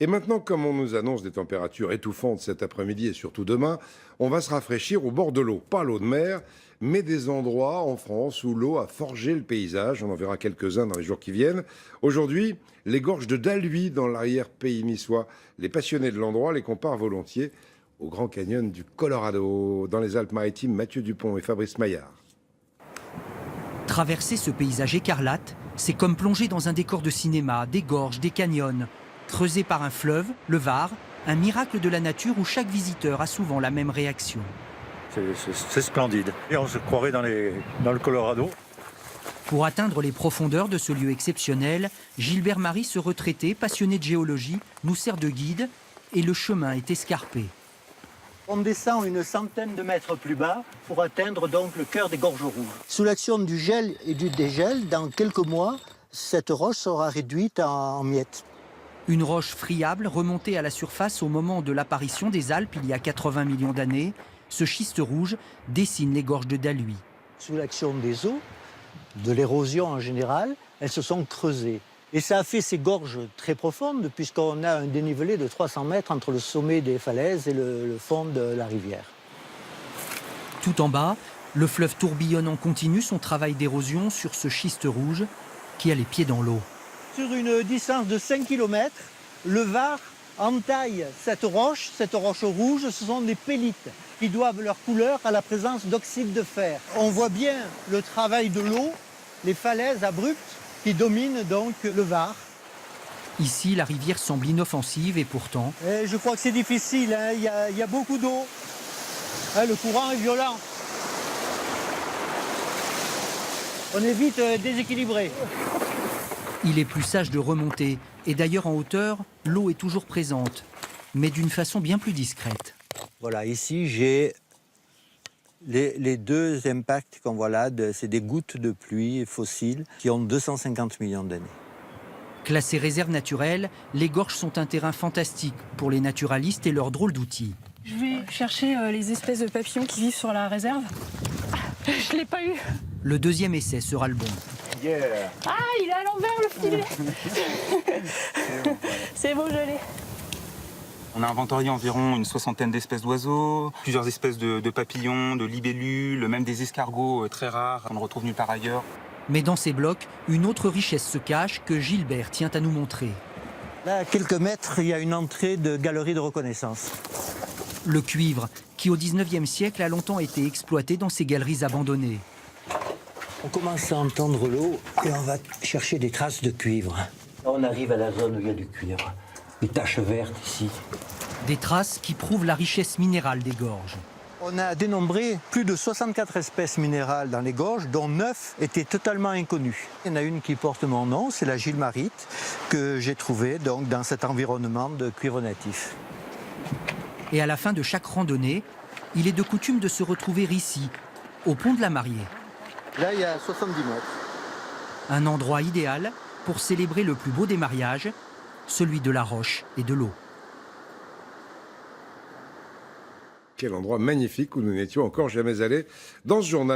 Et maintenant, comme on nous annonce des températures étouffantes cet après-midi et surtout demain, on va se rafraîchir au bord de l'eau. Pas l'eau de mer, mais des endroits en France où l'eau a forgé le paysage. On en verra quelques-uns dans les jours qui viennent. Aujourd'hui, les gorges de Dalhuy dans l'arrière-pays niçois. Les passionnés de l'endroit les comparent volontiers au Grand Canyon du Colorado. Dans les Alpes-Maritimes, Mathieu Dupont et Fabrice Maillard. Traverser ce paysage écarlate, c'est comme plonger dans un décor de cinéma, des gorges, des canyons. Creusé par un fleuve, le Var, un miracle de la nature où chaque visiteur a souvent la même réaction. C'est splendide. Et on se croirait dans le Colorado. Pour atteindre les profondeurs de ce lieu exceptionnel, Gilbert Marie, ce retraité, passionné de géologie, nous sert de guide et le chemin est escarpé. On descend une centaine de mètres plus bas pour atteindre donc le cœur des gorges rouges. Sous l'action du gel et du dégel, dans quelques mois, cette roche sera réduite en miettes. Une roche friable remontée à la surface au moment de l'apparition des Alpes il y a 80 millions d'années, ce schiste rouge dessine les gorges de Dalhuy. Sous l'action des eaux, de l'érosion en général, elles se sont creusées. Et ça a fait ces gorges très profondes puisqu'on a un dénivelé de 300 mètres entre le sommet des falaises et le fond de la rivière. Tout en bas, le fleuve tourbillonne en continu son travail d'érosion sur ce schiste rouge qui a les pieds dans l'eau. Sur une distance de 5 km, le Var entaille cette roche rouge, ce sont des pélites qui doivent leur couleur à la présence d'oxyde de fer. On voit bien le travail de l'eau, les falaises abruptes qui dominent donc le Var. Ici, la rivière semble inoffensive et pourtant... Je crois que c'est difficile, hein. Il y a beaucoup d'eau. Le courant est violent. On est vite déséquilibré. Il est plus sage de remonter. Et d'ailleurs, en hauteur, l'eau est toujours présente, mais d'une façon bien plus discrète. Voilà, ici, j'ai les deux impacts qu'on voit là. C'est des gouttes de pluie fossiles qui ont 250 millions d'années. Classées réserve naturelle, les gorges sont un terrain fantastique pour les naturalistes et leurs drôles d'outils. Je vais chercher les espèces de papillons qui vivent sur la réserve. Je ne l'ai pas eu. Le deuxième essai sera le bon. Yeah. Ah, il est à l'envers le filet. C'est bon, je l'ai. On a inventorié environ une soixantaine d'espèces d'oiseaux, plusieurs espèces de papillons, de libellules, même des escargots très rares qu'on ne retrouve nulle part ailleurs. Mais dans ces blocs, une autre richesse se cache que Gilbert tient à nous montrer. Là, à quelques mètres, il y a une entrée de galerie de reconnaissance. Le cuivre, qui au 19e siècle a longtemps été exploité dans ces galeries abandonnées. On commence à entendre l'eau et on va chercher des traces de cuivre. Là, on arrive à la zone où il y a du cuivre. Une tache verte ici. Des traces qui prouvent la richesse minérale des gorges. On a dénombré plus de 64 espèces minérales dans les gorges, dont 9 étaient totalement inconnues. Il y en a une qui porte mon nom, c'est la gilmarite, que j'ai trouvée donc, dans cet environnement de cuivre natif. Et à la fin de chaque randonnée, il est de coutume de se retrouver ici, au pont de la Mariée. Là, il y a 70 mètres. Un endroit idéal pour célébrer le plus beau des mariages, celui de la roche et de l'eau. Quel endroit magnifique où nous n'étions encore jamais allés dans ce journal.